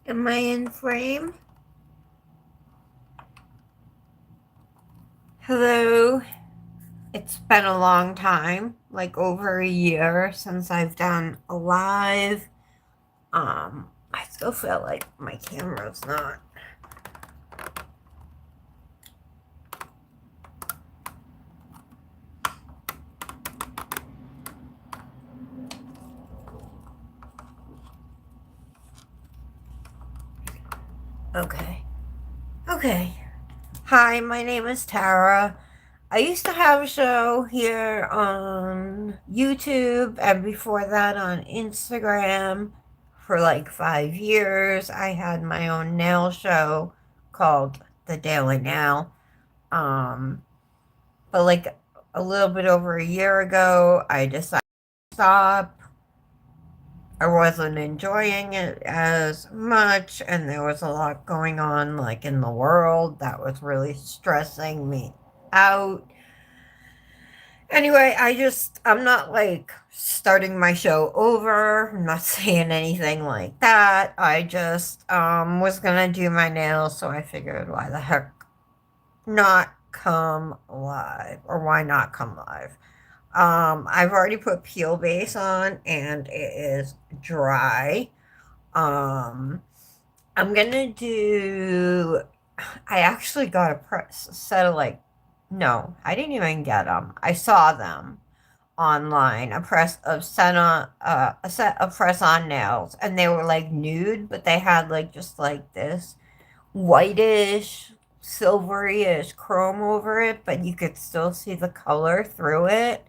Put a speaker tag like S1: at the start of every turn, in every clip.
S1: Am I in frame? Hello. It's been a long time, like over a year since I've done a live. I still feel like my camera's not. Okay. Okay. Hi, my name is Tara. I used to have a show here on YouTube and before that on Instagram for like 5 years. I had my own nail show called The Daily Nail. Um, but like a little bit over a year ago, I decided to stop. I wasn't enjoying it as much, and there was a lot going on like in the world that was really stressing me out. Anyway, I'm not like starting my show over. I'm not saying anything like that. I just was gonna do my nails, so I figured why the heck not come live, or why not come live? I've already put peel base on and it is dry. Um, I'm gonna do. I actually got a press set of like, no, I didn't even get them. I saw them online. A set of press on nails, and they were like nude, but they had like just like this whitish, silveryish chrome over it, but you could still see the color through it.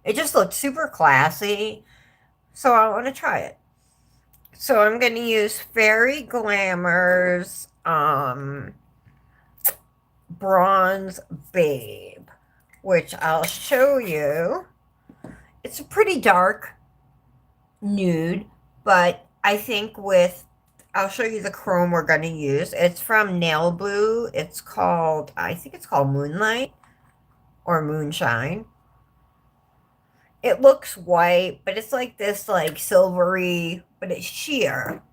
S1: It just looked super classy, so I want to try it. So I'm going to use Fairy Glamor's Bronze Babe, which I'll show you. It's a pretty dark nude, but I think I'll show you the chrome we're going to use. It's from Nailboo. I think it's called Moonlight or Moonshine. It looks white, but it's like this like silvery, but it's sheer.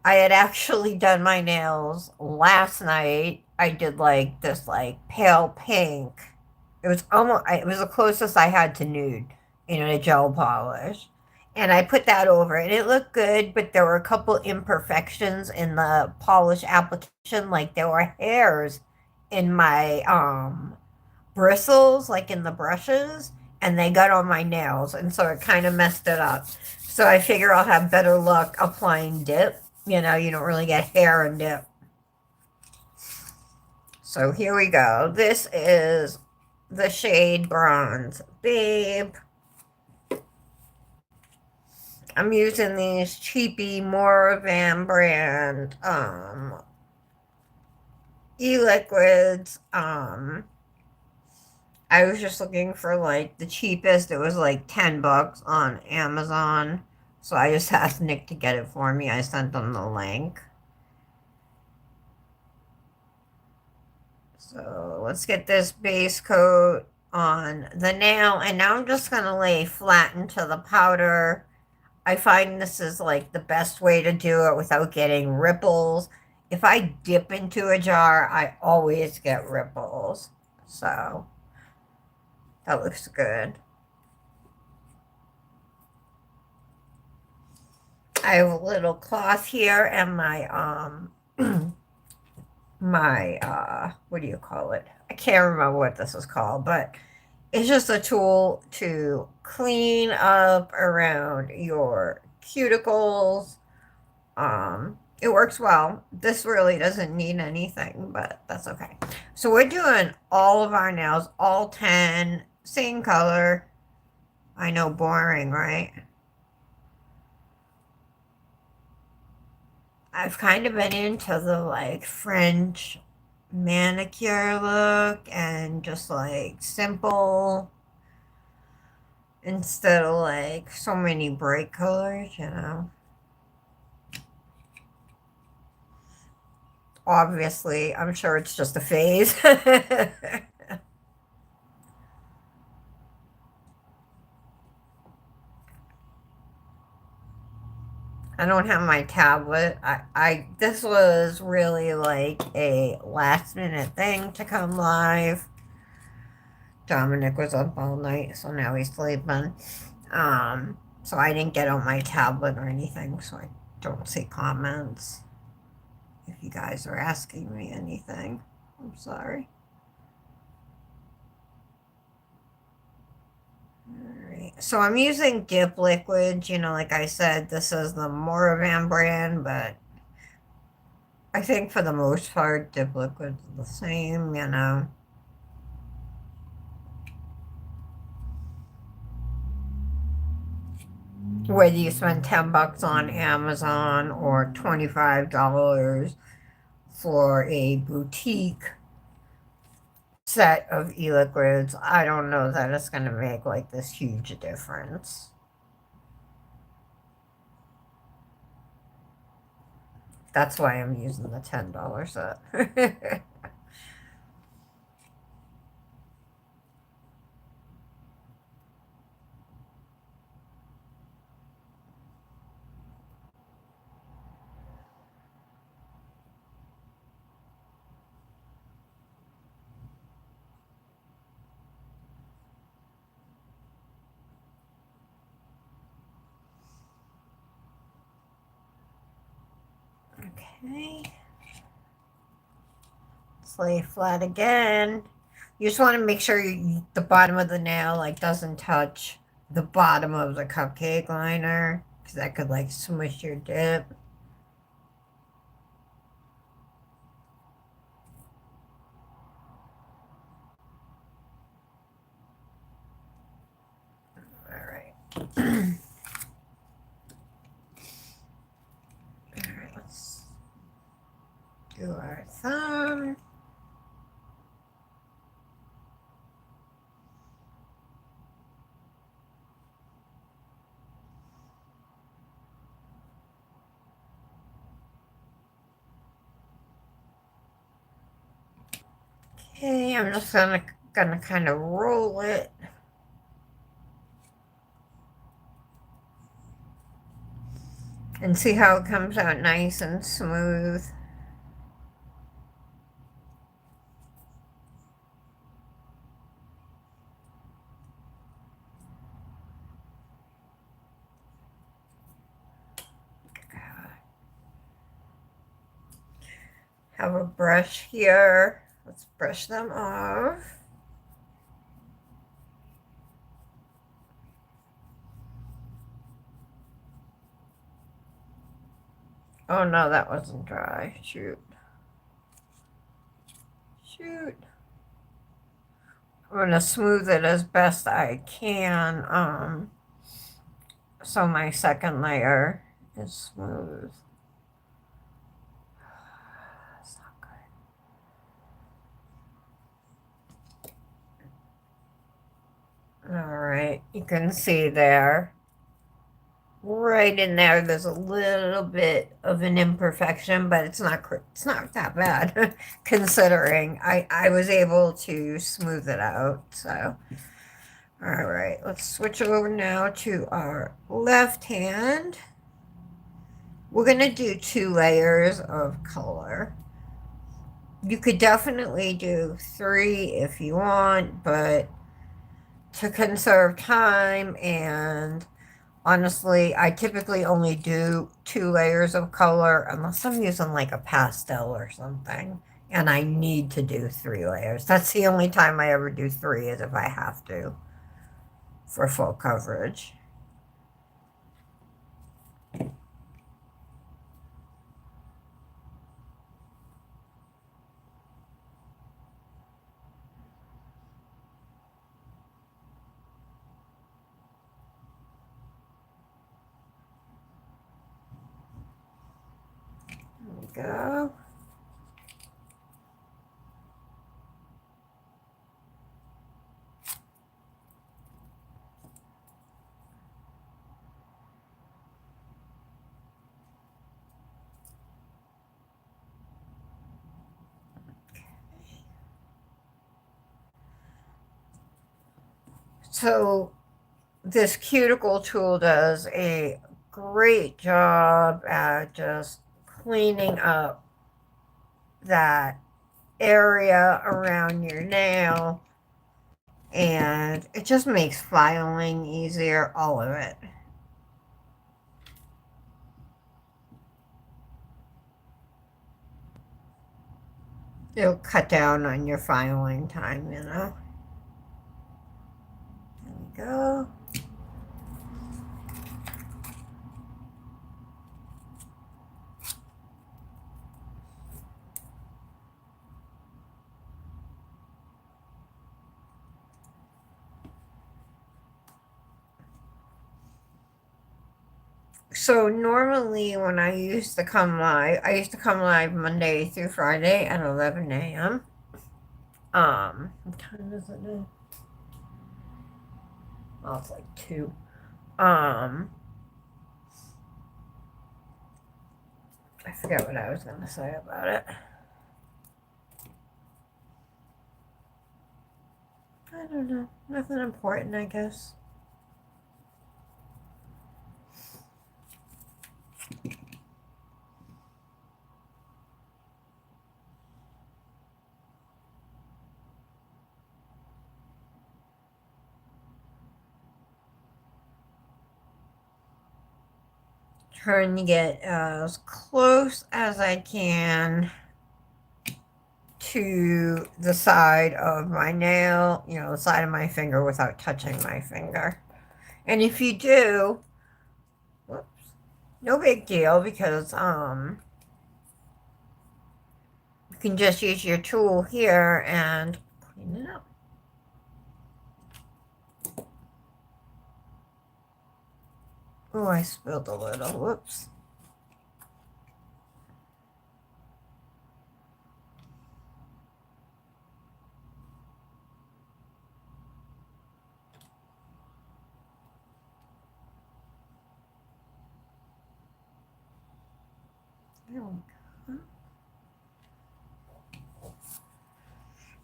S1: I had actually done my nails last night. I did like this like pale pink. It was the closest I had to nude in a gel polish. And I put that over and it looked good, but there were a couple imperfections in the polish application. Like there were hairs in my bristles, like in the brushes, and they got on my nails, and so it kind of messed it up. So I figure I'll have better luck applying dip. You don't really get hair and dip. So here we go. This is the shade Bronze Babe. I'm using these cheapy Moravan brand e-liquids. I was just looking for like the cheapest. It was like $10 on Amazon. So I just asked Nick to get it for me. I sent him the link. So let's get this base coat on the nail. And now I'm just going to lay flat into the powder. I find this is like the best way to do it without getting ripples. If I dip into a jar, I always get ripples. So that looks good. I have a little cloth here and my what do you call it? I can't remember what this is called, but it's just a tool to clean up around your cuticles. It works well. This really doesn't need anything, but that's okay. So we're doing all of our nails, all 10, same color. I know, boring, right? I've kind of been into the like French manicure look and just like simple instead of like so many bright colors. Obviously, I'm sure it's just a phase. I don't have my tablet. This was really like a last minute thing to come live. Dominic was up all night, so now he's sleeping. So I didn't get on my tablet or anything, so I don't see comments. If you guys are asking me anything, I'm sorry. Alright, so I'm using dip liquids. Like I said, this is the Moravan brand, but I think for the most part, dip liquids are the same. Whether you spend $10 on Amazon or $25 for a boutique set of e-liquids, I don't know that it's going to make like this huge difference. That's why I'm using the $10 set. Okay. Let's lay flat again. You just want to make sure the bottom of the nail like doesn't touch the bottom of the cupcake liner, because that could like smush your dip. All right. All right, let's do our thumb. Okay, I'm just gonna kind of roll it. And see how it comes out nice and smooth. Have a brush here. Let's brush them off. Oh no, that wasn't dry. Shoot. Shoot. I'm gonna smooth it as best I can, so my second layer is smooth. That's not good. Alright, you can see there. Right in there, there's a little bit of an imperfection, but it's not that bad considering I was able to smooth it out. So, all right, let's switch over now to our left hand. We're gonna do 2 layers of color. You could definitely do 3 if you want, but to conserve time and honestly, I typically only do 2 layers of color unless I'm using like a pastel or something. And I need to do 3 layers. That's the only time I ever do 3 is if I have to for full coverage. There we go. So this cuticle tool does a great job at just cleaning up that area around your nail, and it just makes filing easier, all of it. It'll cut down on your filing time, you know. There we go. So normally when I used to come live, I used to come live Monday through Friday at 11 a.m. What time is it now? Oh, it's like 2. I forget what I was going to say about it. I don't know. Nothing important, I guess. Trying to get as close as I can to the side of my nail, you know, the side of my finger without touching my finger. And if you do, whoops, no big deal, because you can just use your tool here and clean it up. Oh, I spilled a little. Whoops. There we go.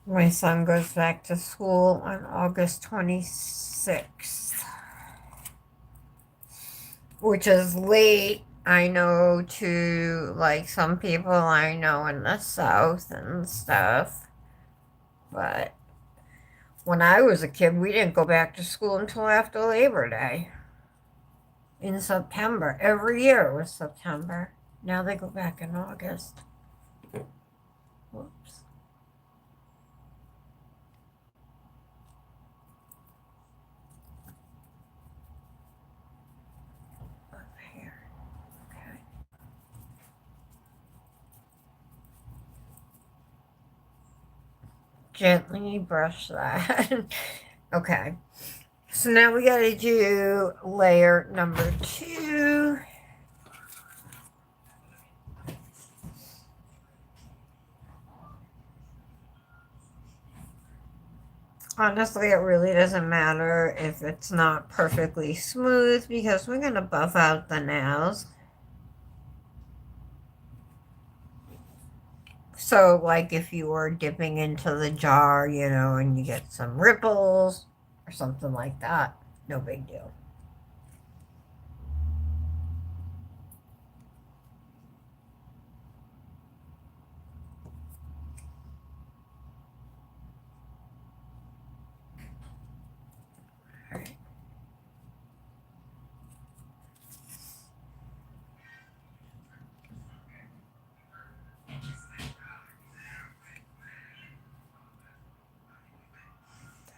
S1: My son goes back to school on August 26th, which is late, I know, to like some people I know in the South and stuff. But when I was a kid, we didn't go back to school until after Labor Day in September. Every year was September. Now they go back in August. Whoops. Up here. Okay. Gently brush that. Okay. So now we gotta do layer number 2. Honestly, it really doesn't matter if it's not perfectly smooth, because we're gonna buff out the nails. So, like if you were dipping into the jar, you know, and you get some ripples or something like that, no big deal.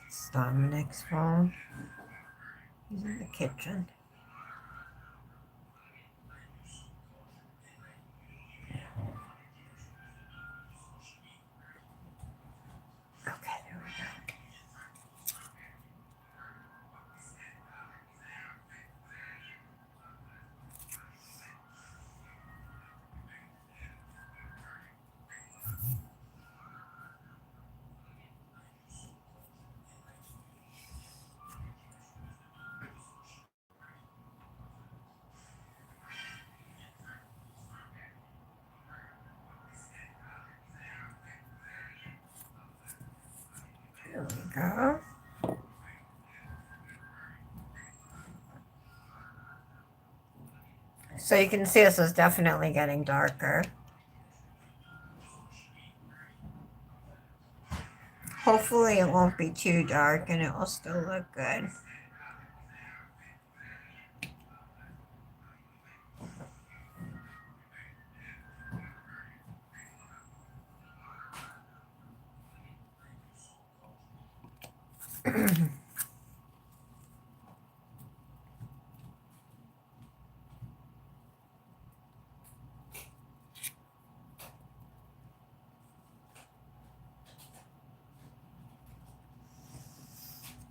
S1: That's Dominic's phone. He's in the kitchen. Okay, there we go. There we go. So you can see this is definitely getting darker. Hopefully it won't be too dark and it will still look good.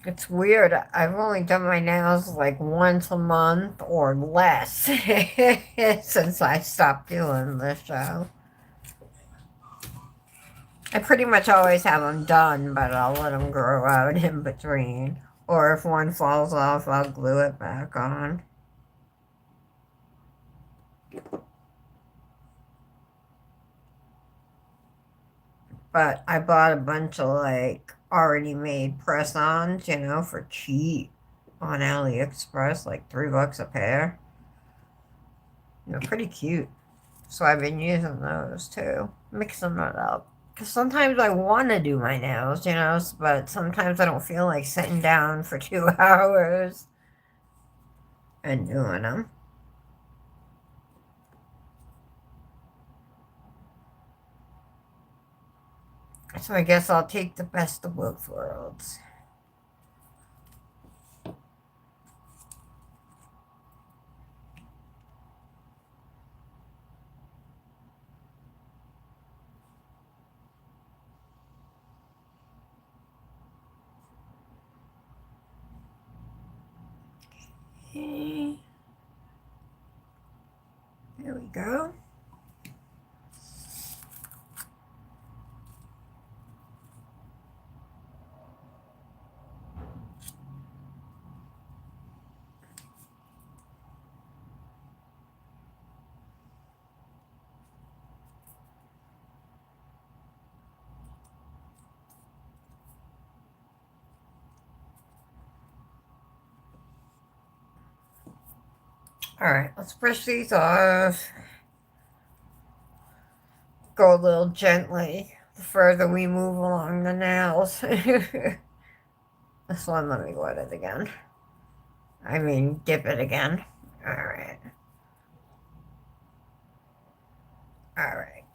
S1: It's weird. I've only done my nails like once a month or less since I stopped doing the show. I pretty much always have them done, but I'll let them grow out in between. Or if one falls off, I'll glue it back on. But I bought a bunch of like already made press-ons, you know, for cheap on AliExpress, like $3 a pair. They're pretty cute. So I've been using those too, mixing it up. Because sometimes I want to do my nails, you know, but sometimes I don't feel like sitting down for 2 hours and doing them. So I guess I'll take the best of both worlds. Okay. There we go. Alright, let's brush these off. Go a little gently the further we move along the nails. This one, let me wet it again. I mean, dip it again. Alright. Alright.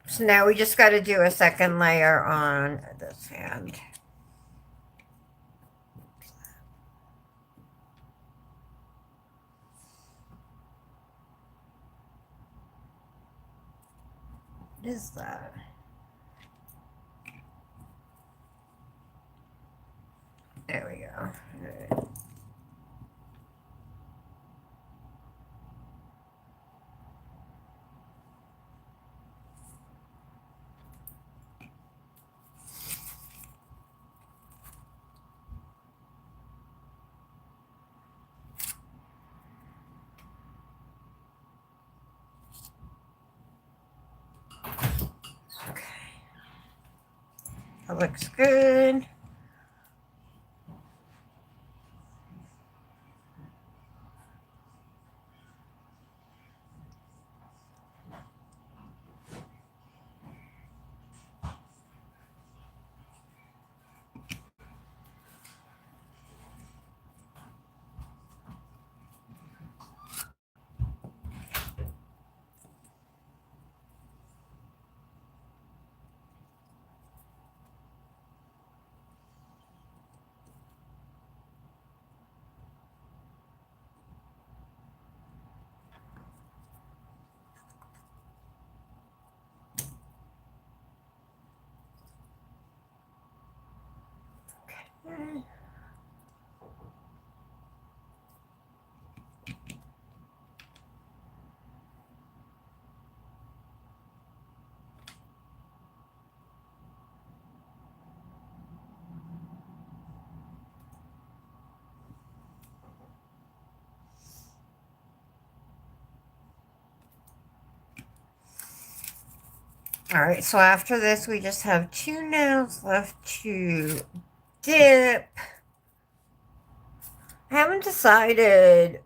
S1: So now we just got to do a second layer on this hand. What is that? There we go. Right. Okay. That looks good. Okay. Alright, so after this, we just have 2 nails left to dip. I haven't decided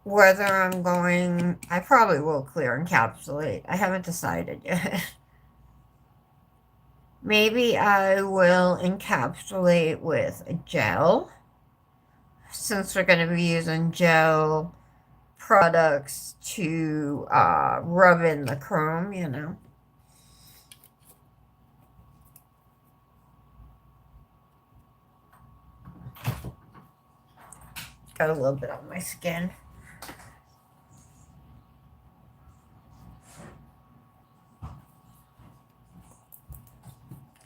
S1: whether I'm going, I probably will clear encapsulate. I haven't decided yet. Maybe I will encapsulate with a gel, since we're going to be using gel products to rub in the chrome, you know. Got a little bit on my skin.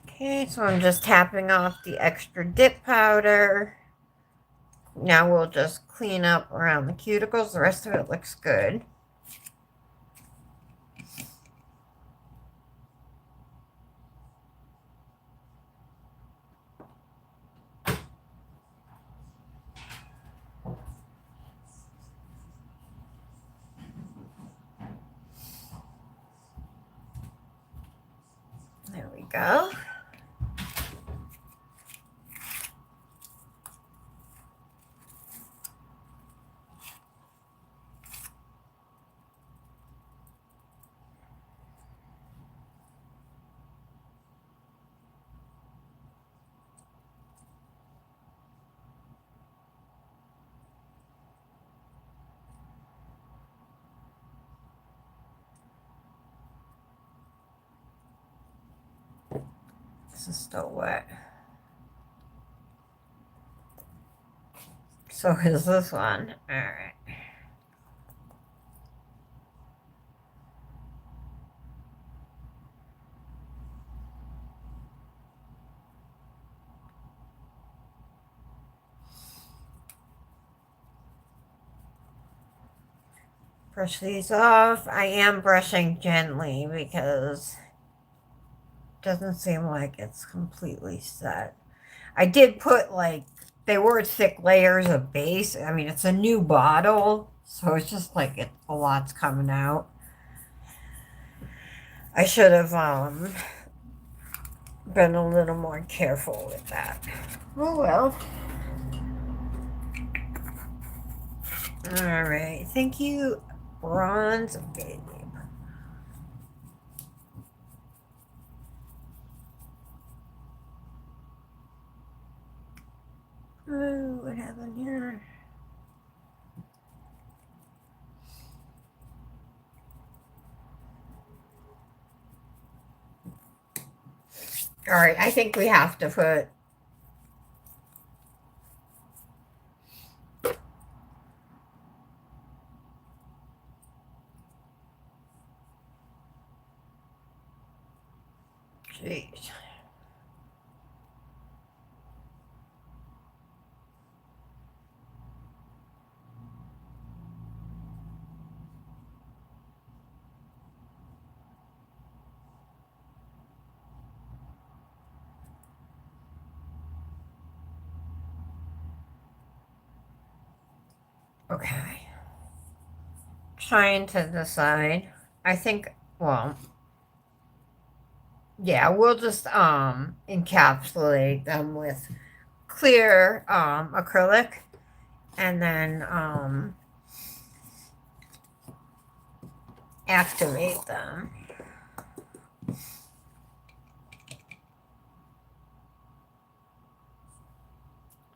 S1: Okay, so I'm just tapping off the extra dip powder. Now we'll just clean up around the cuticles. The rest of it looks good. There we go. This is still wet. So is this one. Alright. Brush these off. I am brushing gently because it doesn't seem like it's completely set. I did put, like, they were thick layers of base. I mean, it's a new bottle, so it's just like a lot's coming out. I should have been a little more careful with that. Oh well. Alright, thank you, Bronze Babe. Oh, what happened here? Alright, I think we have to put jeez. Okay. Trying to decide. I think, well, yeah, we'll just encapsulate them with clear acrylic and then activate them.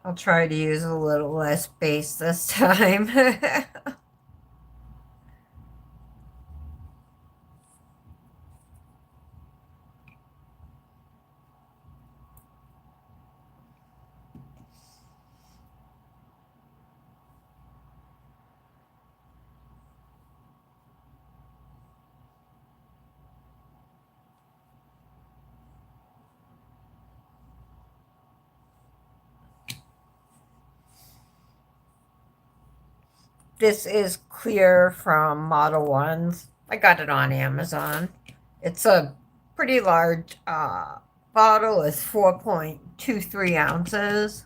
S1: I'll try to use a little less base this time. This is clear from Model 1s. I got it on Amazon. It's a pretty large bottle. It's 4.23 ounces.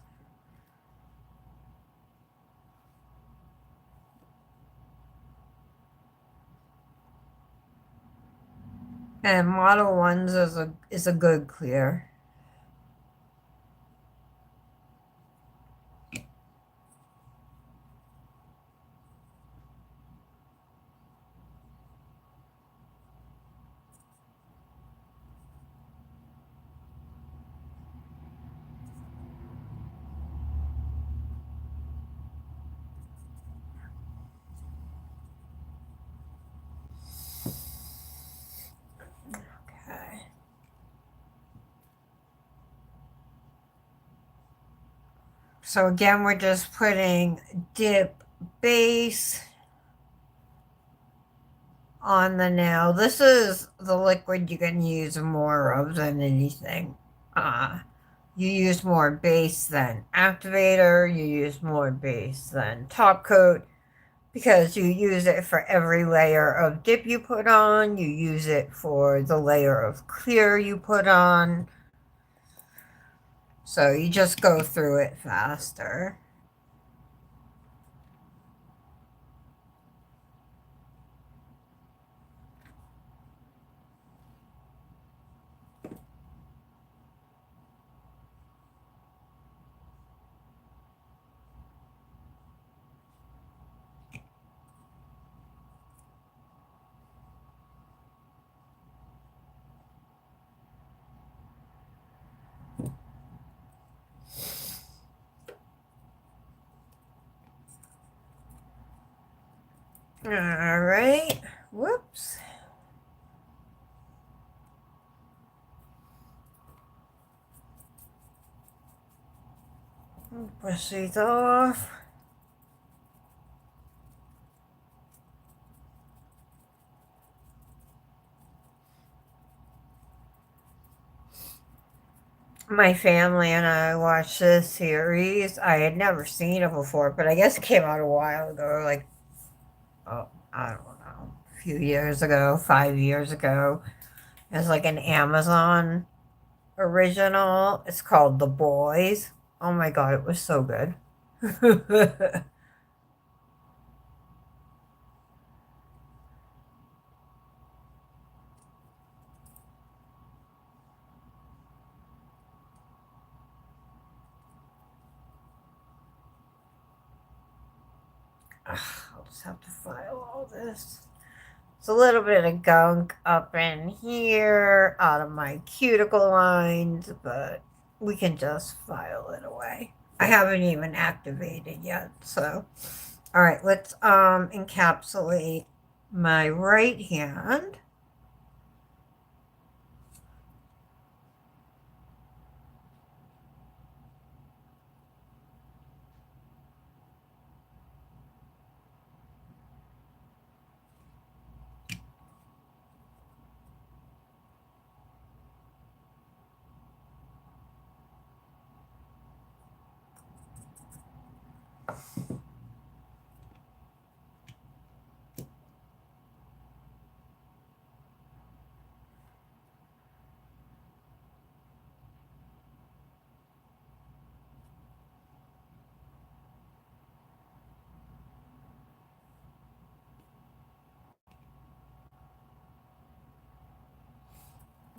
S1: And Model 1s is a good clear. So again, we're just putting dip base on the nail. This is the liquid you can use more of than anything. You use more base than activator. You use more base than top coat because you use it for every layer of dip you put on. You use it for the layer of clear you put on. So you just go through it faster. All right. Whoops. Brush these off. My family and I watched this series. I had never seen it before, but I guess it came out a while ago, like, oh, I don't know, a few years ago, 5 years ago. It's like an Amazon original. It's called The Boys. Oh my God, it was so good. Ugh, I'll just have to file all this. It's a little bit of gunk up in here out of my cuticle lines, but we can just file it away. I haven't even activated yet, so. All right, let's encapsulate my right hand.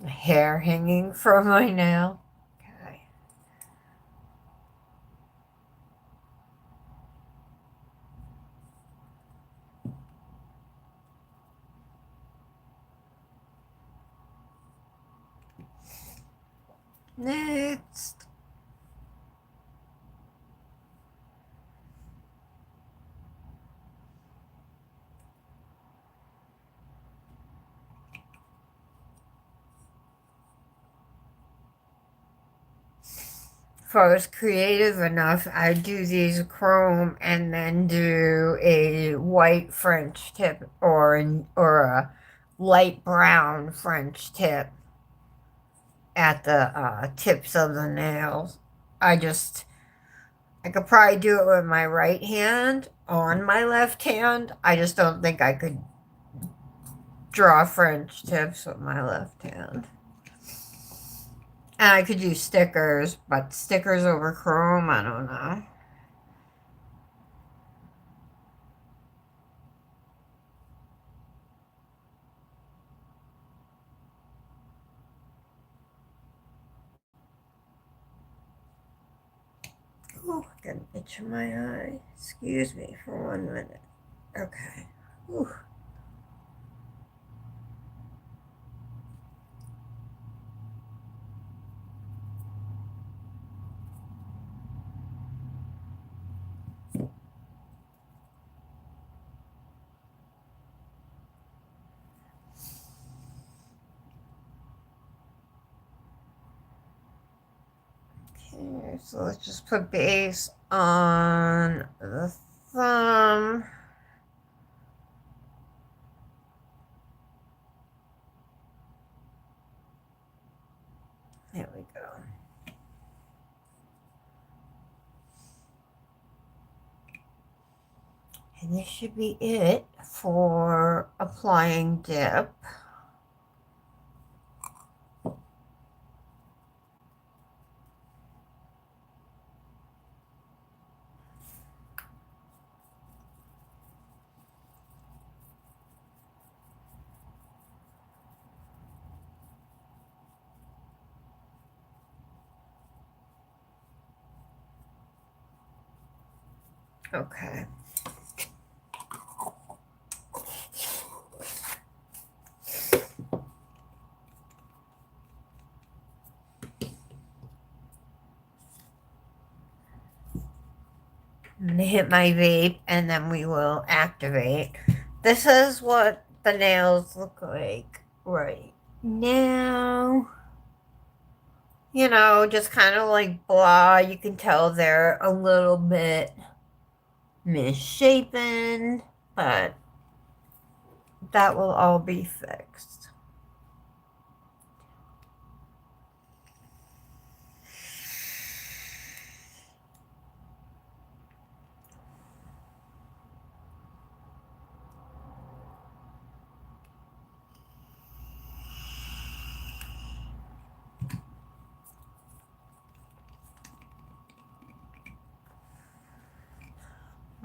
S1: Hair hanging from my nail. Okay. Next. If I was creative enough, I'd do these chrome and then do a white French tip or a light brown French tip at the tips of the nails. I could probably do it with my right hand on my left hand. I just don't think I could draw French tips with my left hand. And I could do stickers, but stickers over chrome, I don't know. Ooh, I got an itch in my eye. Excuse me for 1 minute. Okay. Ooh. Okay, so let's just put base on the thumb. There we go. And this should be it for applying dip. Okay. I'm going to hit my vape and then we will activate. This is what the nails look like right now. You know, just kind of like blah. You can tell they're a little bit misshapen, but that will all be fixed.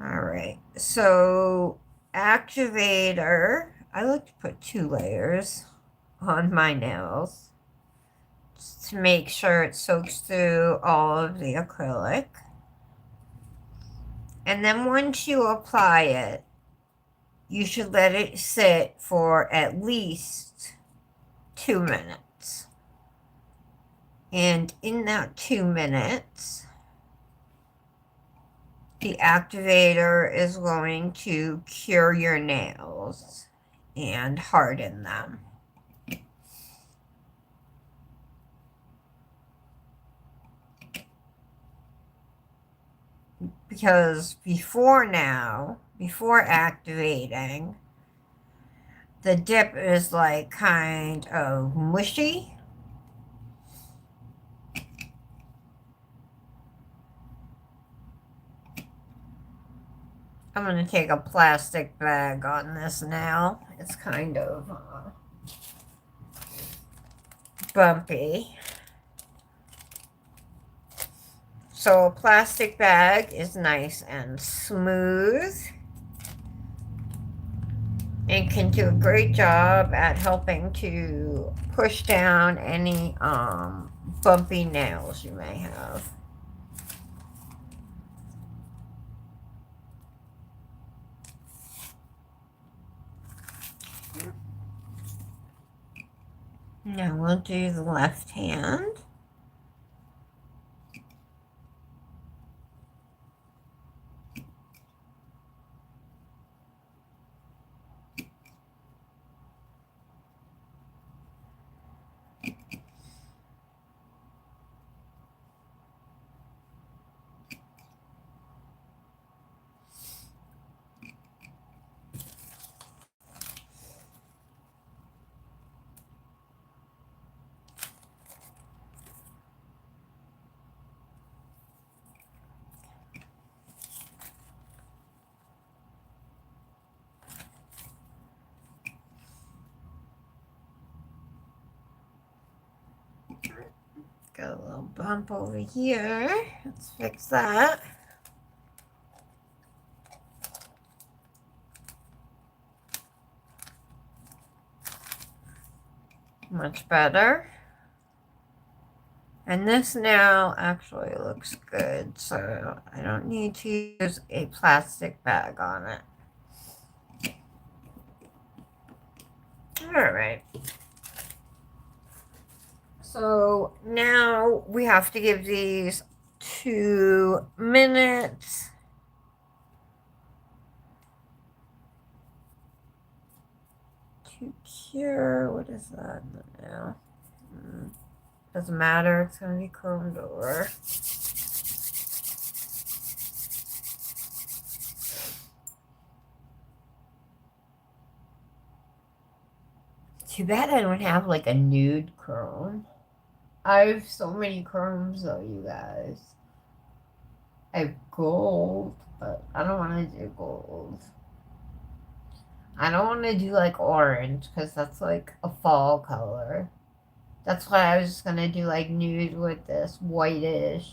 S1: Alright, so activator, I like to put 2 layers on my nails just to make sure it soaks through all of the acrylic. And then once you apply it, you should let it sit for at least 2 minutes. And in that 2 minutes, the activator is going to cure your nails and harden them. Because before activating, the dip is like kind of mushy. I'm going to take a plastic bag on this now. It's kind of bumpy. So a plastic bag is nice and smooth and can do a great job at helping to push down any bumpy nails you may have. Now we'll do the left hand. Got a little bump over here. Let's fix that. Much better. And this now actually looks good, so I don't need to use a plastic bag on it. Alright. So now we have to give these 2 minutes. To cure. What is that now? Doesn't matter. It's going to be chromed over. Too bad I don't have like a nude chrome. I have so many chromes though, you guys. I have gold, but I don't want to do gold. I don't want to do like orange because that's like a fall color. That's why I was just going to do like nude with this whitish,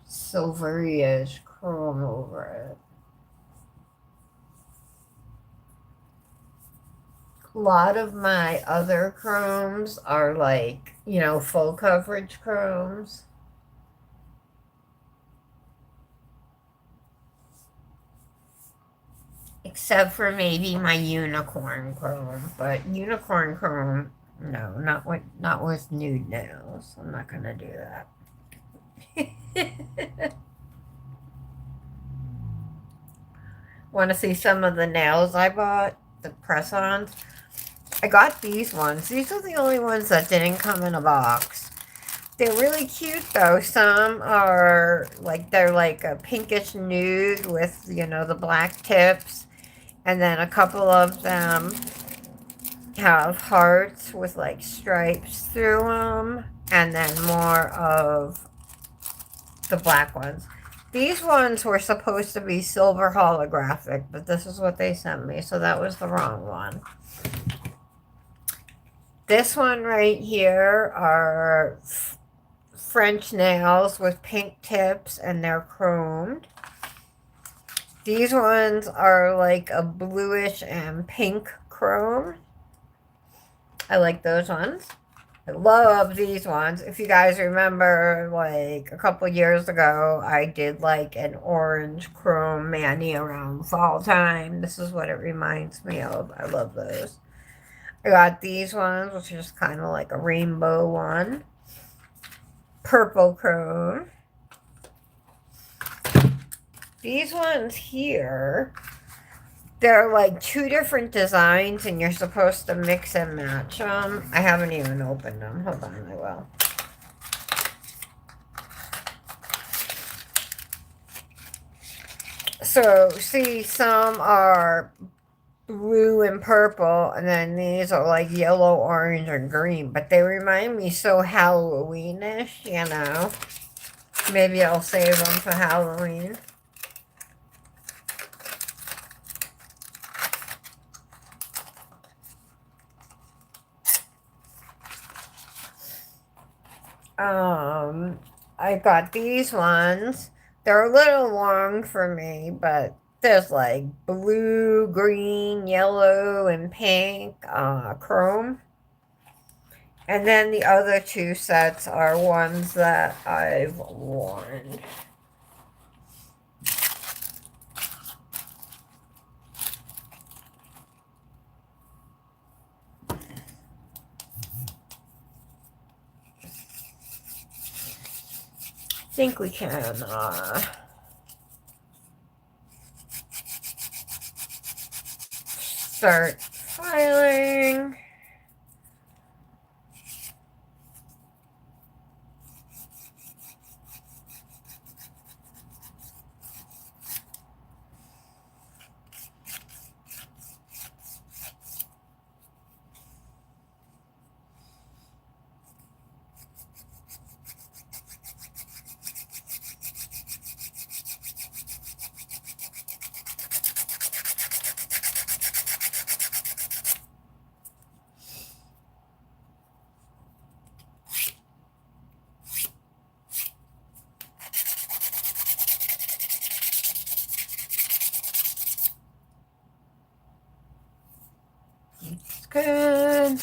S1: silvery-ish chrome over it. A lot of my other chromes are like, you know, full coverage chromes. Except for maybe my unicorn chrome. But unicorn chrome, no, not with nude nails. I'm not gonna do that. Want to see some of the nails I bought? The press-ons? I got these ones. These are the only ones that didn't come in a box. They're really cute though. Some are like, they're like a pinkish nude with, you know, the black tips. And then a couple of them have hearts with like stripes through them. And then more of the black ones. These ones were supposed to be silver holographic, but this is what they sent me, so that was the wrong one. This one right here are French nails with pink tips, and they're chromed. These ones are like a bluish and pink chrome. I like those ones. I love these ones. If you guys remember, like a couple years ago, I did like an orange chrome mani around fall time. This is what it reminds me of. I love those. I got these ones, which is kind of like a rainbow one. Purple chrome. These ones here, they're like two different designs and you're supposed to mix and match them. I haven't even opened them. Hold on, I will. So, see, some are blue and purple, and then these are like yellow, orange, and green. But they remind me so Halloweenish, you know. Maybe I'll save them for Halloween. I got these ones. They're a little long for me, but there's like blue, green, yellow, and pink chrome. And then the other two sets are ones that I've worn. I think we can start filing. Good.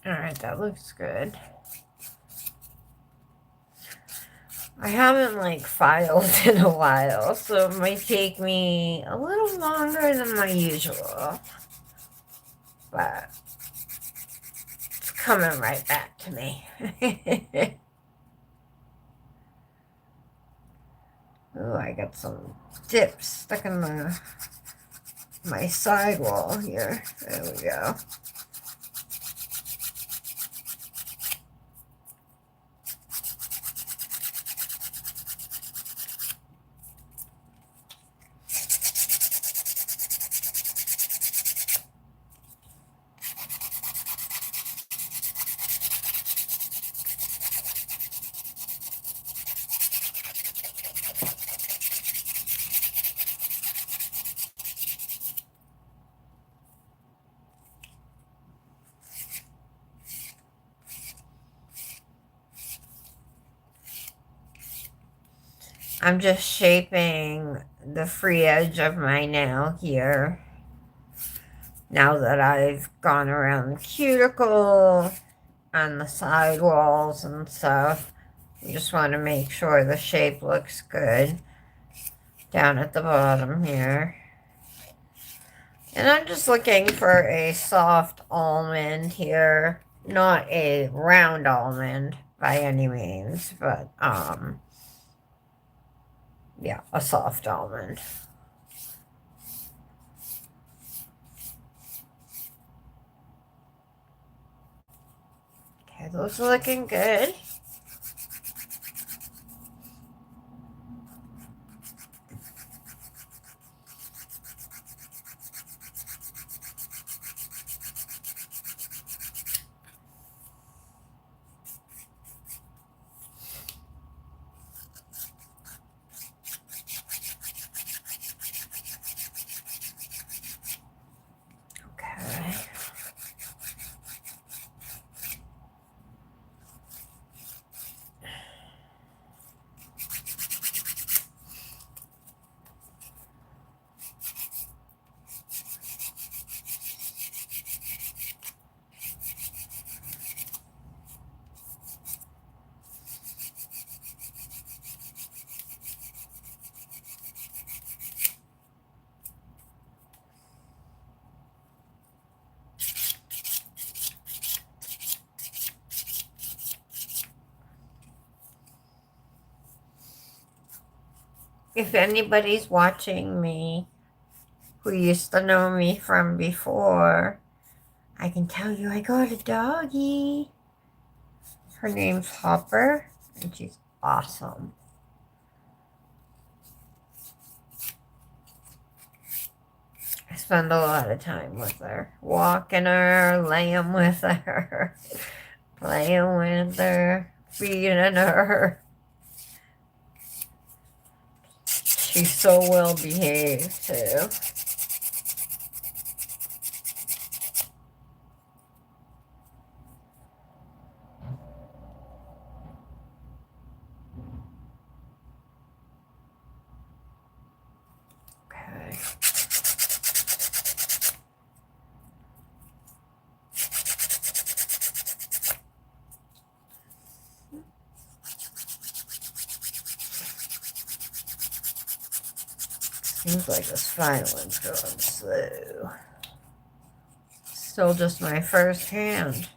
S1: Alright, that looks good. I haven't, like, filed in a while, so it might take me a little longer than my usual. But it's coming right back to me. Ooh, I got some dips stuck in my sidewall here. There we go. I'm just shaping the free edge of my nail here. Now that I've gone around the cuticle on the side walls and stuff, you just want to make sure the shape looks good down at the bottom here. And I'm just looking for a soft almond here. Not a round almond by any means, but yeah, a soft almond. Okay, those are looking good. Okay. If anybody's watching me who used to know me from before, I can tell you I got a doggie. Her name's Hopper, and she's awesome. I spend a lot of time with her. Walking her, laying with her, playing with her, feeding her. She's so well behaved, too. Okay. Seems like this filing's going slow. Still just my first hand.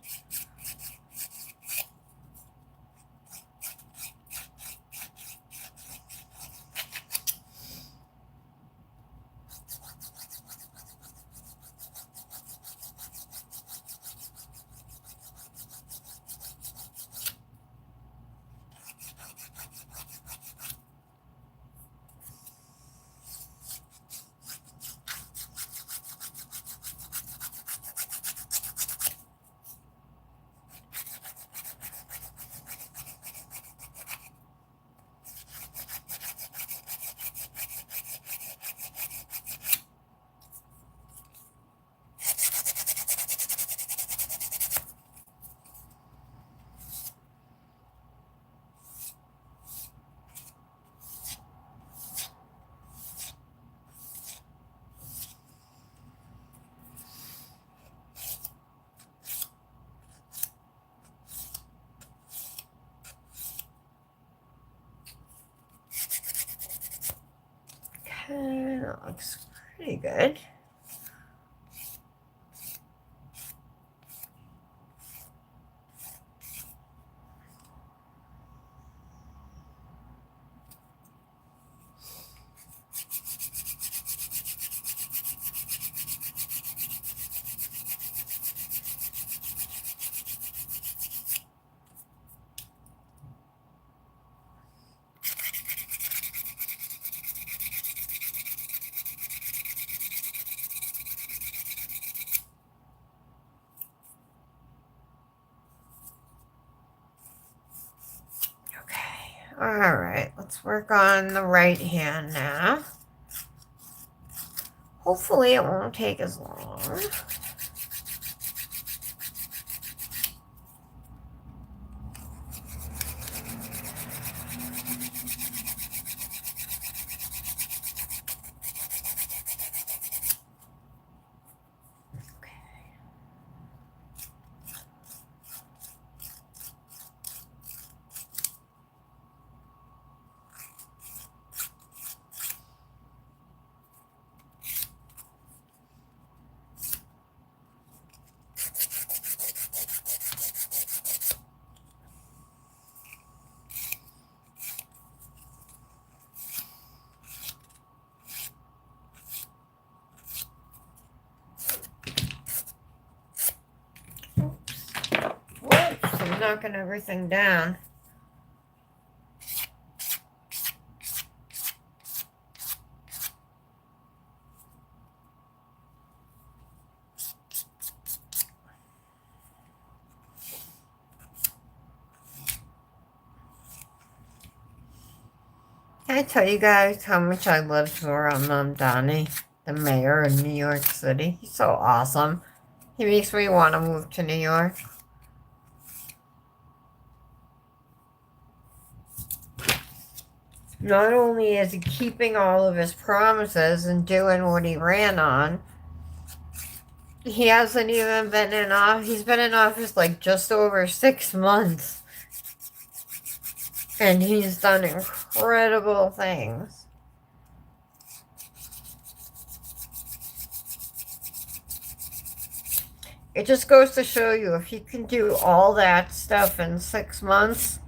S1: that looks pretty good. Alright, let's work on the right hand now. Hopefully it won't take as long. Whoops, I'm knocking everything down. Can I tell you guys how much I love Zoran Donnie, the mayor of New York City? He's so awesome. He makes me want to move to New York. Not only is he keeping all of his promises and doing what he ran on, he hasn't even been in office. He's been in office like just over 6 months. And he's done incredible things. It just goes to show you, if he can do all that stuff in 6 months,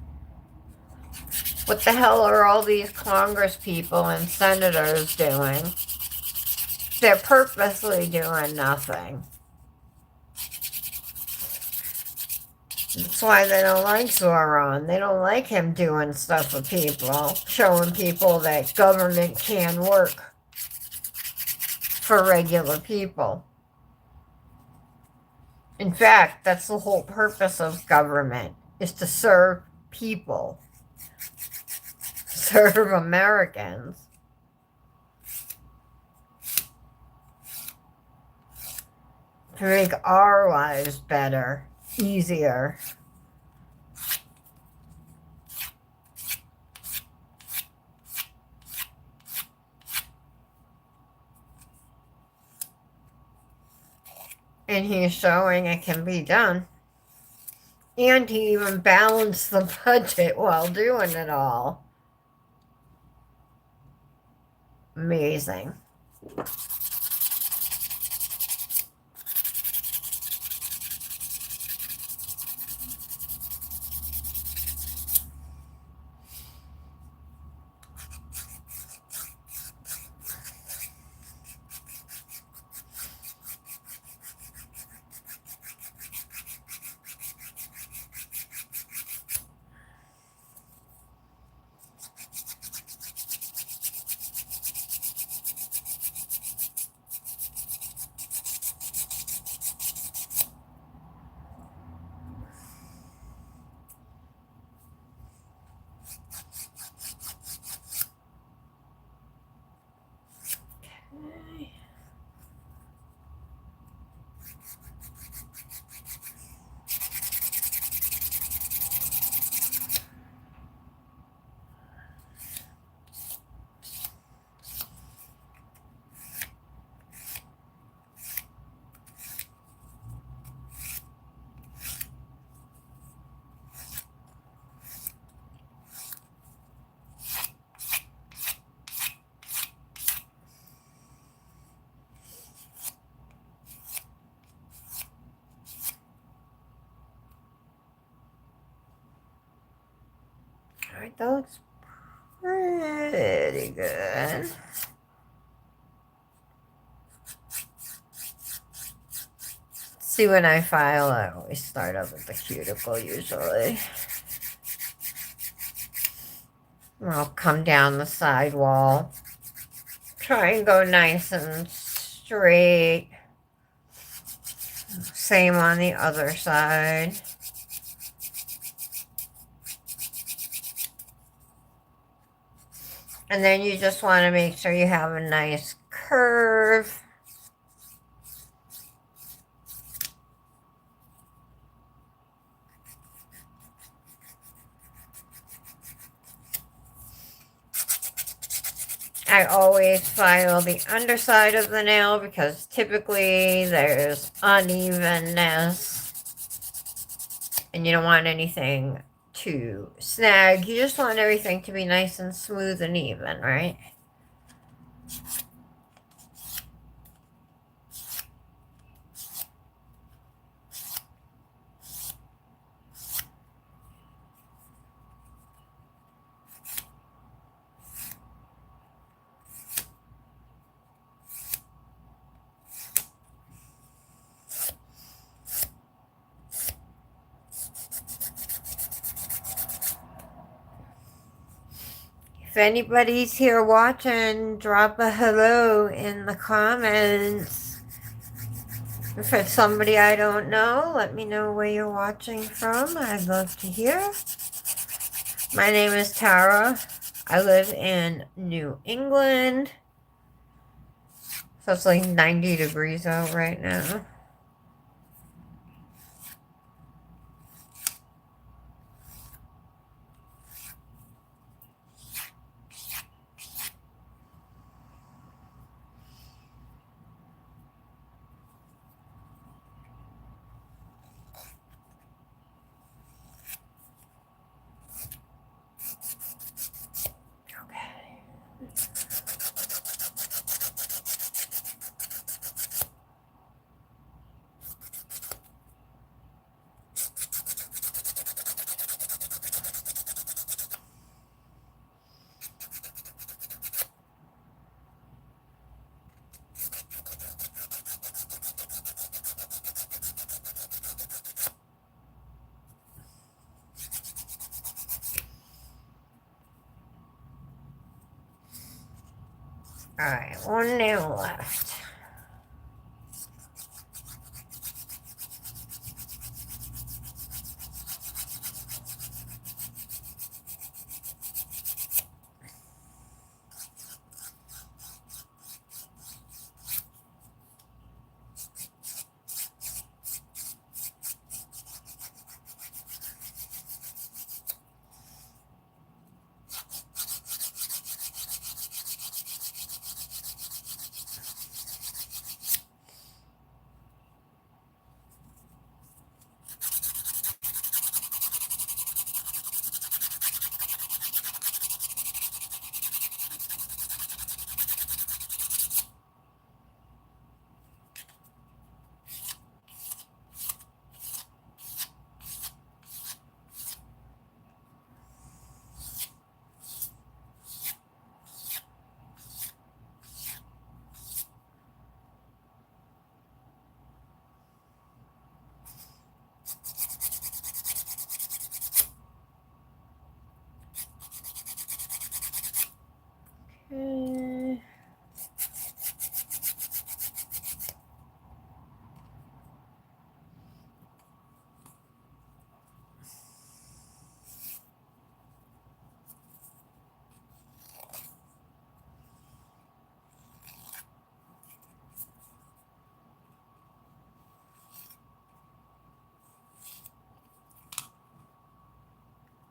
S1: what the hell are all these Congress people and senators doing? They're purposely doing nothing. That's why they don't like Zoran. They don't like him doing stuff with people, showing people that government can work for regular people. In fact, that's the whole purpose of government, is to serve people. Serve Americans. To make our lives better, easier. And he's showing it can be done. And he even balanced the budget while doing it all. Amazing. that looks pretty good. See, when I file, I always start up with the cuticle usually. I'll come down the side wall. Try and go nice and straight. Same on the other side. And then you just want to make sure you have a nice curve. I always file the underside of the nail because typically there's unevenness and you don't want anything to snag. You just want everything to be nice and smooth and even, right? If anybody's here watching, drop a hello in the comments. If it's somebody I don't know, let me know where you're watching from. I'd love to hear. My name is Tara. I live in New England. So it's like 90 degrees out right now. Alright, one nail left.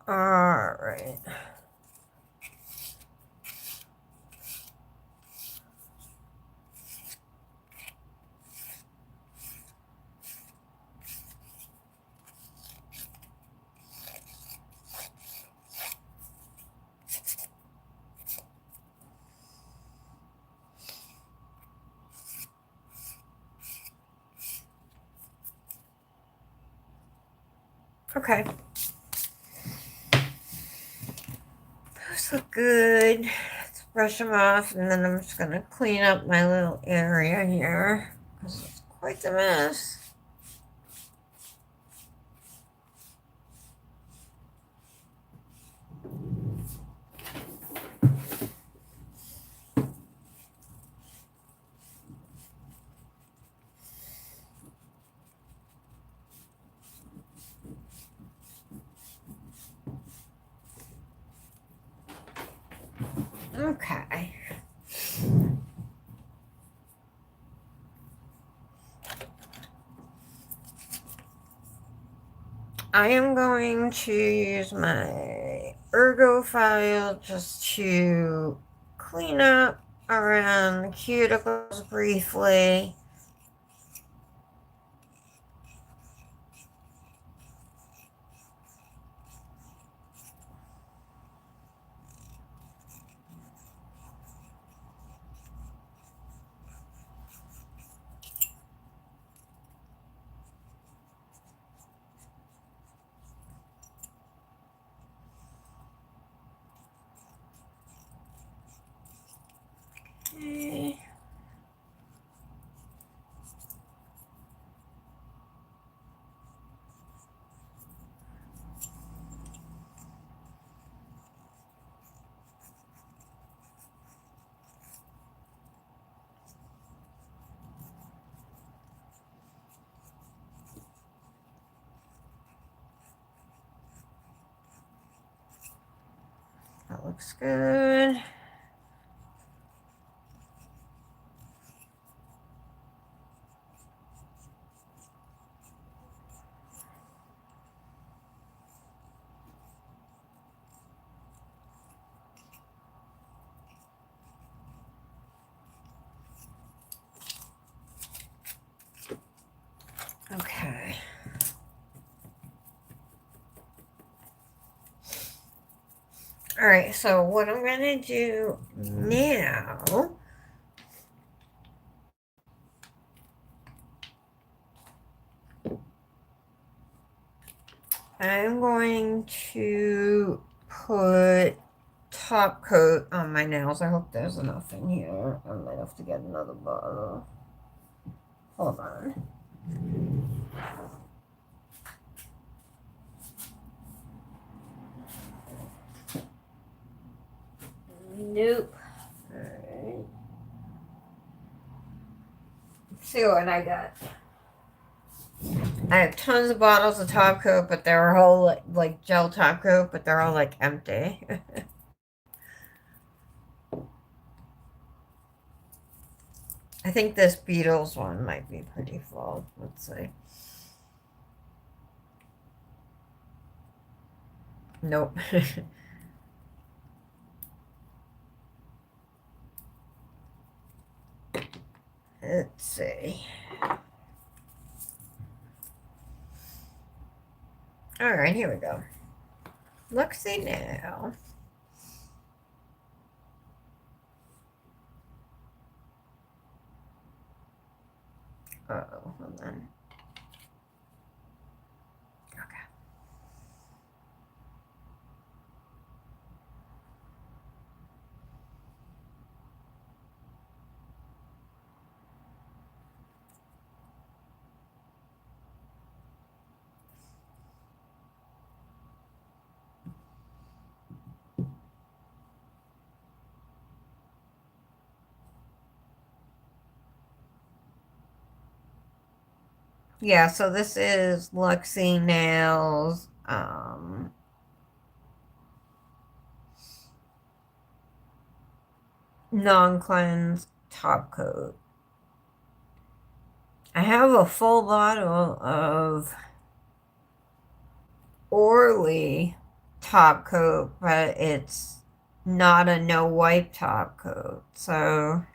S1: Alright. Okay. these look good. Let's brush them off, and then I'm just going to clean up my little area here, because it's quite a mess. Okay. I am going to use my ergo file just to clean up around the cuticles briefly. Okay. That looks good. Okay. Alright, so what I'm going to do now, I'm going to put top coat on my nails. I hope there's enough in here. I might have to get another bottle. Hold on. Nope. Alright. Let's see what I got. I have tons of bottles of top coat, but they're all like gel top coat, but they're all like empty. I think this Beatles one might be pretty full. Let's see. Nope. Let's see. Alright, here we go. Look-see now. Uh-oh, hold on. Okay. Yeah, so this is Luxie Nails, non-cleanse top coat. I have a full bottle of Orly top coat, but it's not a no wipe top coat, so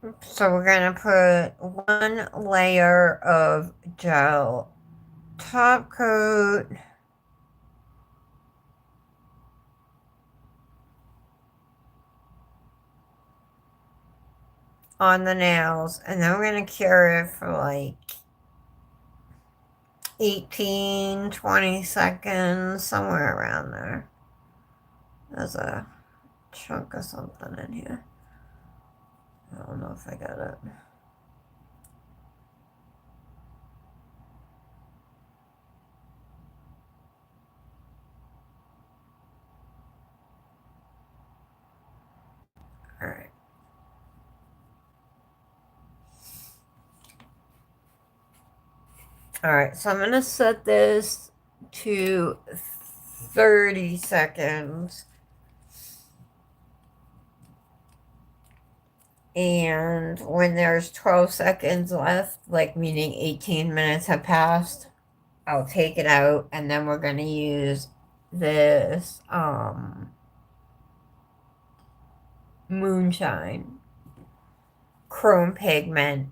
S1: So we're going to put one layer of gel top coat on the nails, and then we're going to cure it for like 18-20 seconds, somewhere around there. There's a chunk of something in here. I don't know if I got it. Alright. Alright, so I'm going to set this to 30 seconds. And when there's 12 seconds left, like meaning 18 minutes have passed, I'll take it out, and then we're going to use this Moonshine chrome pigment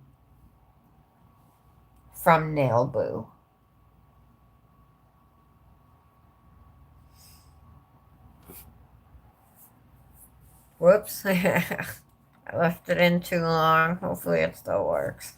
S1: from Nailboo. Whoops. I left it in too long. Hopefully it still works.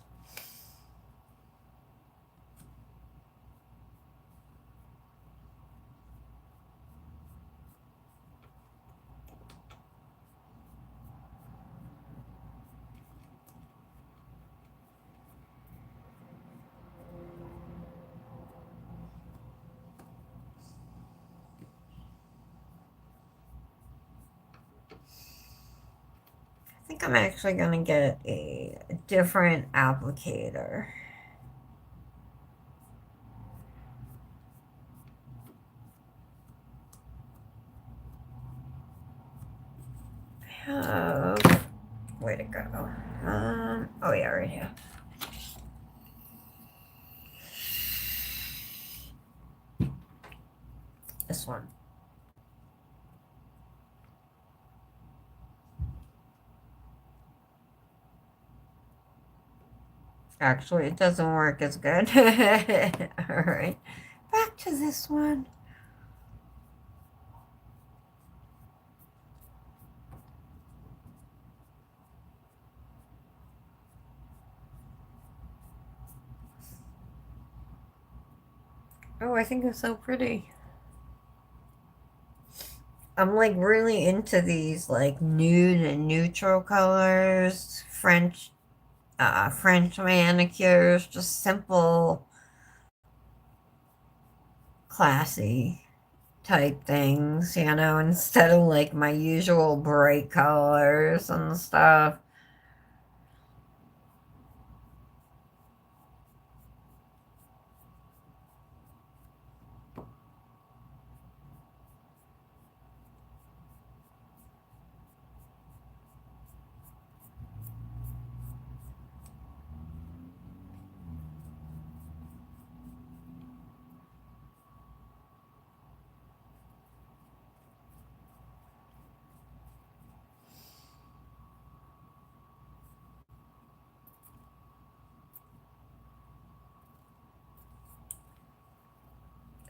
S1: I think I'm actually going to get a different applicator. Way to go. Oh yeah, right here. This one. Actually, it doesn't work as good. Alright. Back to this one. Oh, I think it's so pretty. I'm like really into these like nude and neutral colors. French manicures, just simple, classy type things, you know, instead of like my usual bright colors and stuff.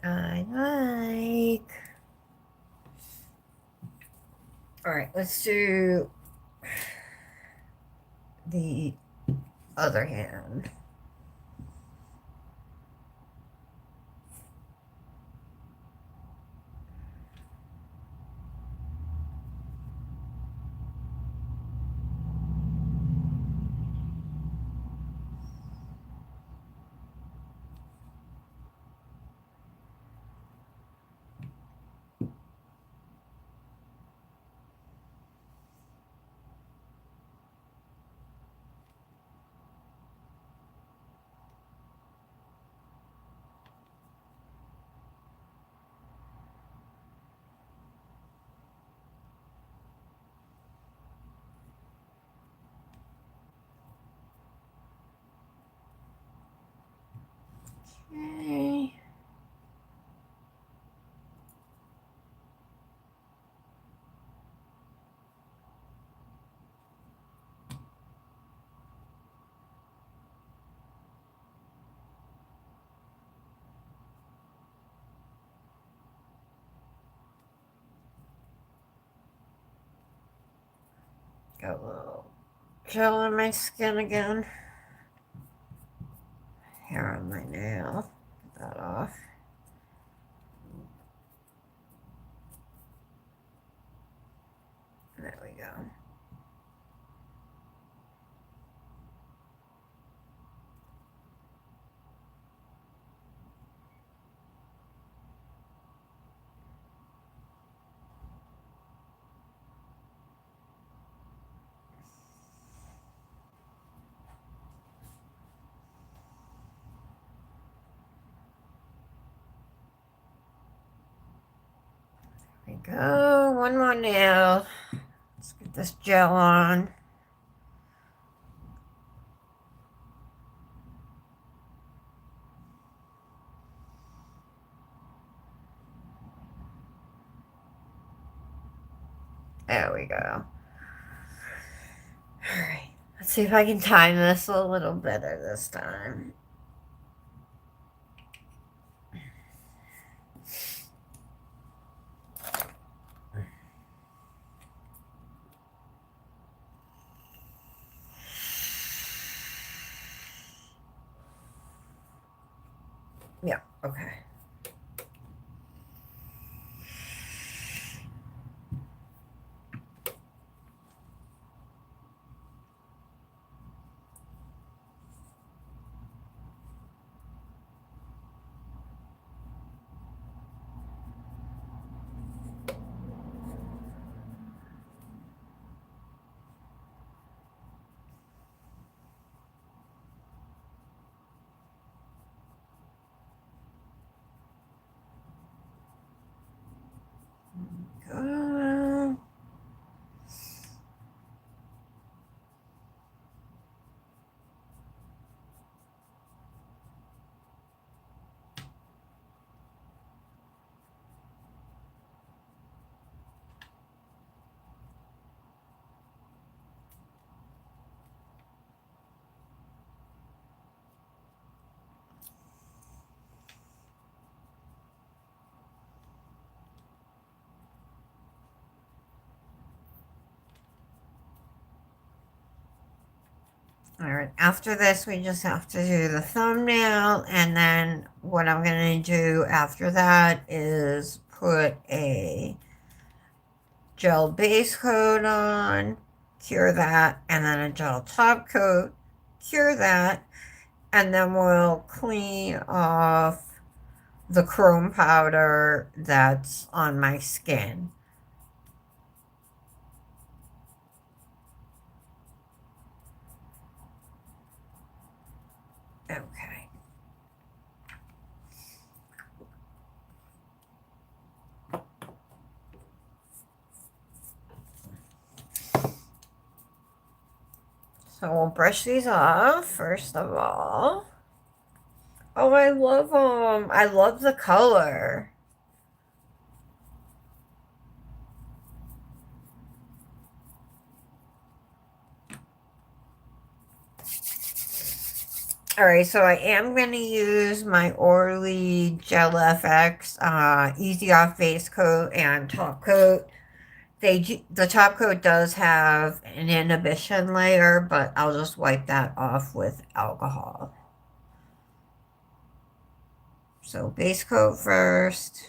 S1: I like. Alright, let's do the other hand. Got a little gel on my skin again. Hair on my nail. Get that off. There we go. There we go. One more nail. Let's get this gel on. There we go. Alright, let's see if I can time this a little better this time. Yeah, okay. Go. Alright, after this we just have to do the thumbnail, and then what I'm going to do after that is put a gel base coat on, cure that, and then a gel top coat, cure that, and then we'll clean off the chrome powder that's on my skin. Okay. So we'll brush these off first of all. Oh, I love them. I love the color. Alright, so I am going to use my Orly Gel FX Easy Off Base Coat and Top Coat. The top coat does have an inhibition layer, but I'll just wipe that off with alcohol. So base coat first.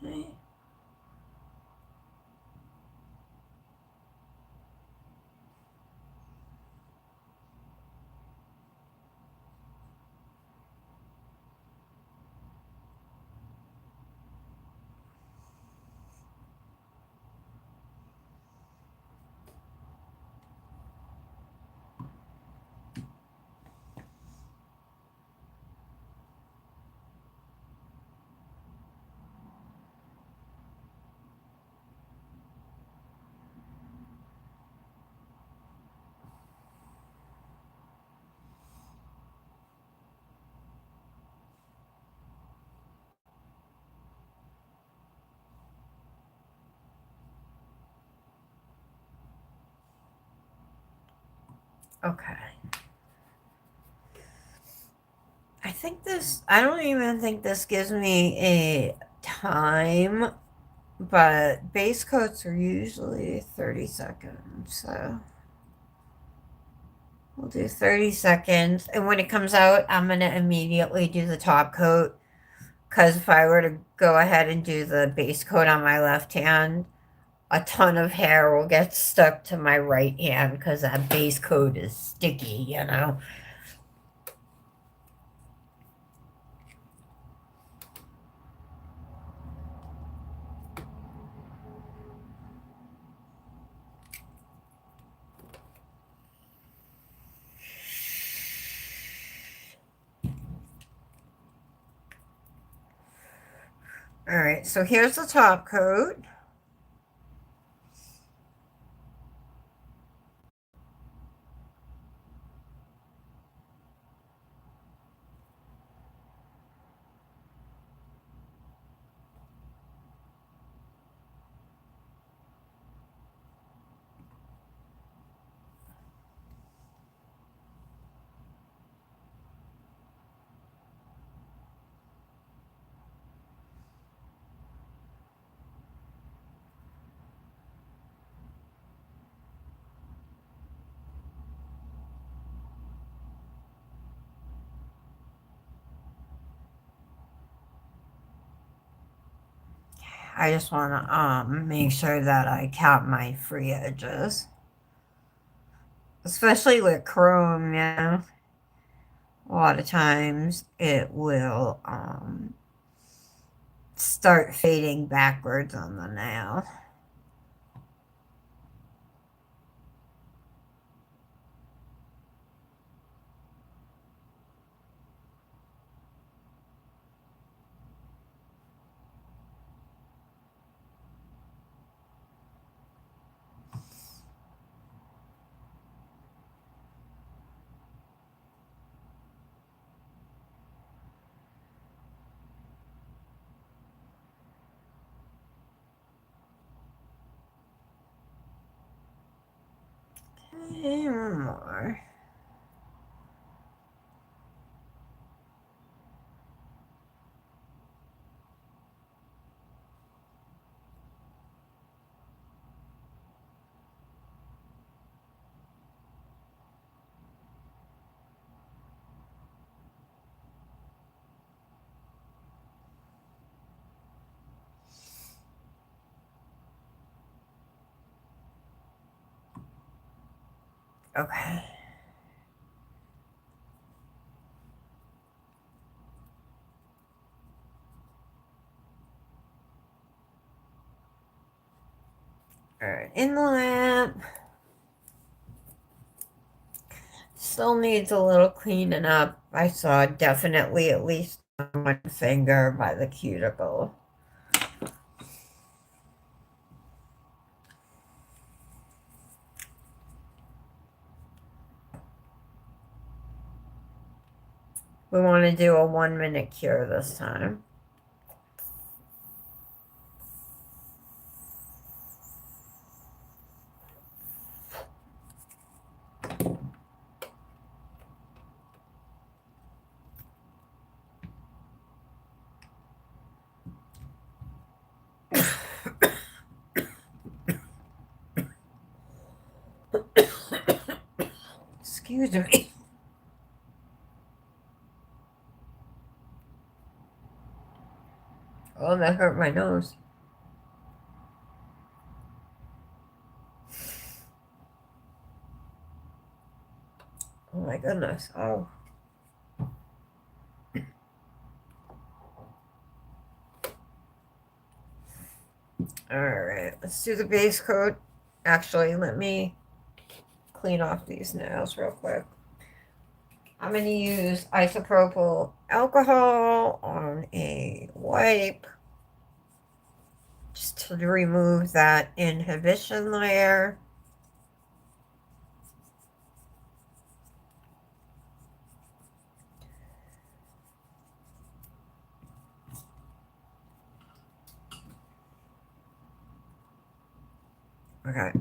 S1: Okay. Okay. I don't even think this gives me a time, but base coats are usually 30 seconds, so we'll do 30 seconds. And when it comes out, I'm going to immediately do the top coat, because if I were to go ahead and do the base coat on my left hand, a ton of hair will get stuck to my right hand because that base coat is sticky, you know? All right, so here's the top coat. I just want to make sure that I cap my free edges. Especially with chrome, yeah. A lot of times it will start fading backwards on the nail. Okay, one more. Okay. Alright, in the lamp. Still needs a little cleaning up. I saw definitely at least one finger by the cuticle. We want to do a 1 minute cure this time. Excuse me. Oh, that hurt my nose. Oh my goodness. Oh. Alright, let's do the base coat. Actually, let me clean off these nails real quick. I'm going to use isopropyl alcohol on a wipe just to remove that inhibition layer. Okay.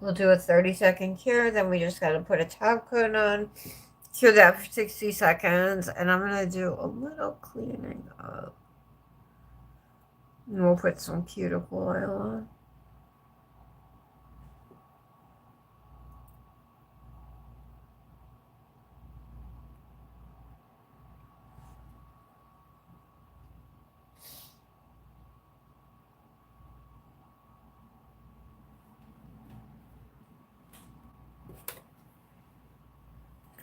S1: We'll do a 30-second cure, then we just gotta put a top coat on, cure that for 60 seconds, and I'm gonna do a little cleaning up. And we'll put some cuticle oil on.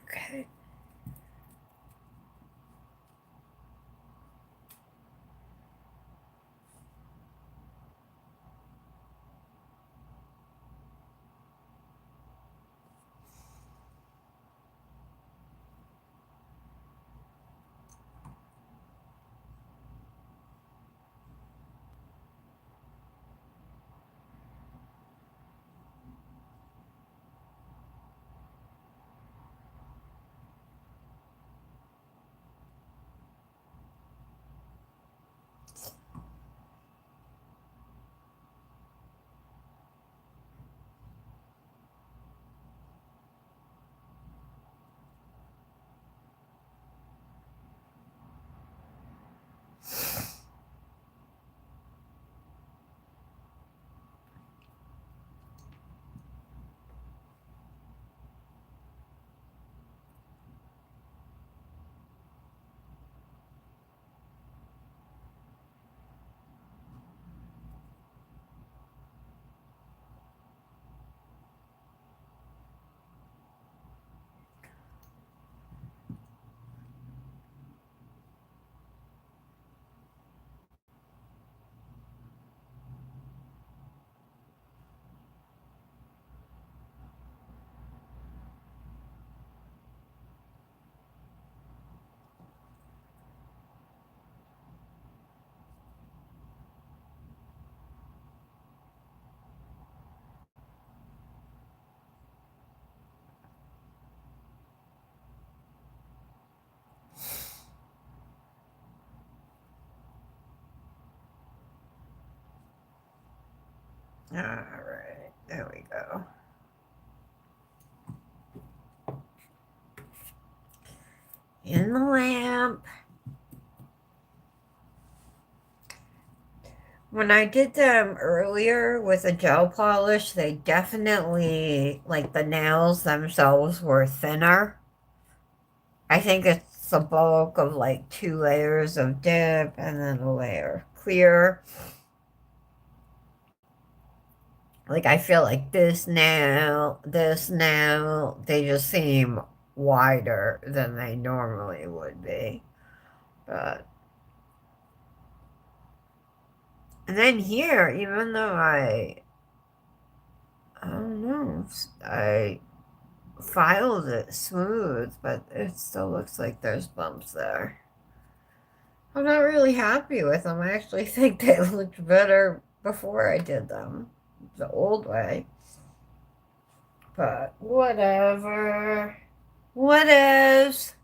S1: Okay. Alright, there we go. In the lamp. When I did them earlier with a gel polish, they definitely, like the nails themselves were thinner. I think it's the bulk of like 2 layers of dip and then a layer of clear. Like I feel like this nail, they just seem wider than they normally would be. But, and then here, even though I don't know, I filed it smooth, but it still looks like there's bumps there. I'm not really happy with them. I actually think they looked better before I did them the old way. But whatever. What is?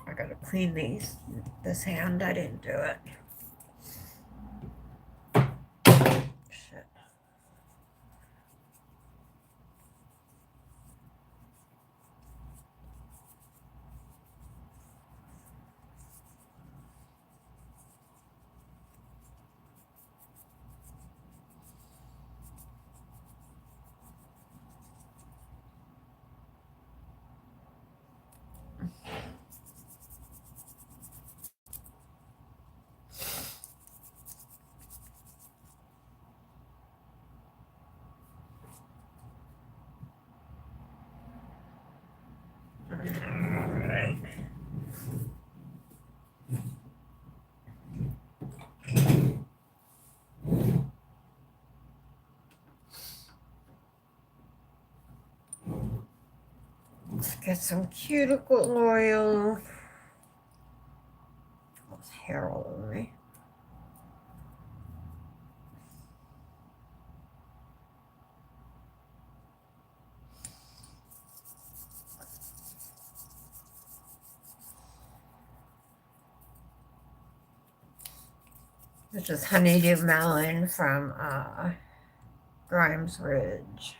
S1: I gotta clean this hand. I didn't do it. Shit. Get some cuticle oil. Almost hair all over me. This is honeydew melon from Grimes Ridge.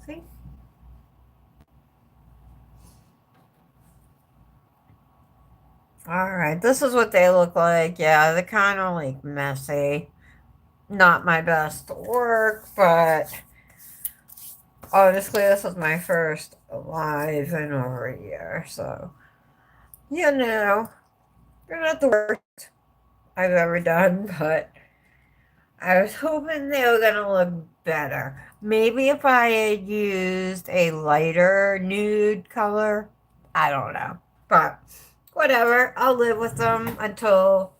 S1: See? Alright, this is what they look like. Yeah, they're kind of like messy. Not my best work, but honestly, this is my first live in over a year, so you know, they're not the worst I've ever done, but I was hoping they were gonna look better. Maybe if I had used a lighter nude color, I don't know. But whatever, I'll live with them until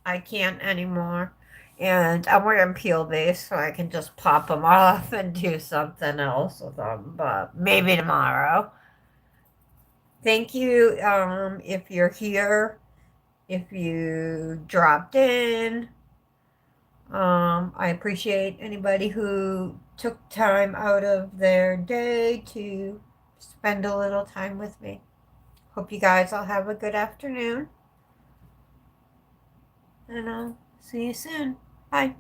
S1: I can't anymore. And I'm wearing peel base, so I can just pop them off and do something else with them. But maybe tomorrow. Thank you if you're here, if you dropped in. I appreciate anybody who took time out of their day to spend a little time with me. Hope you guys all have a good afternoon. And I'll see you soon. Bye.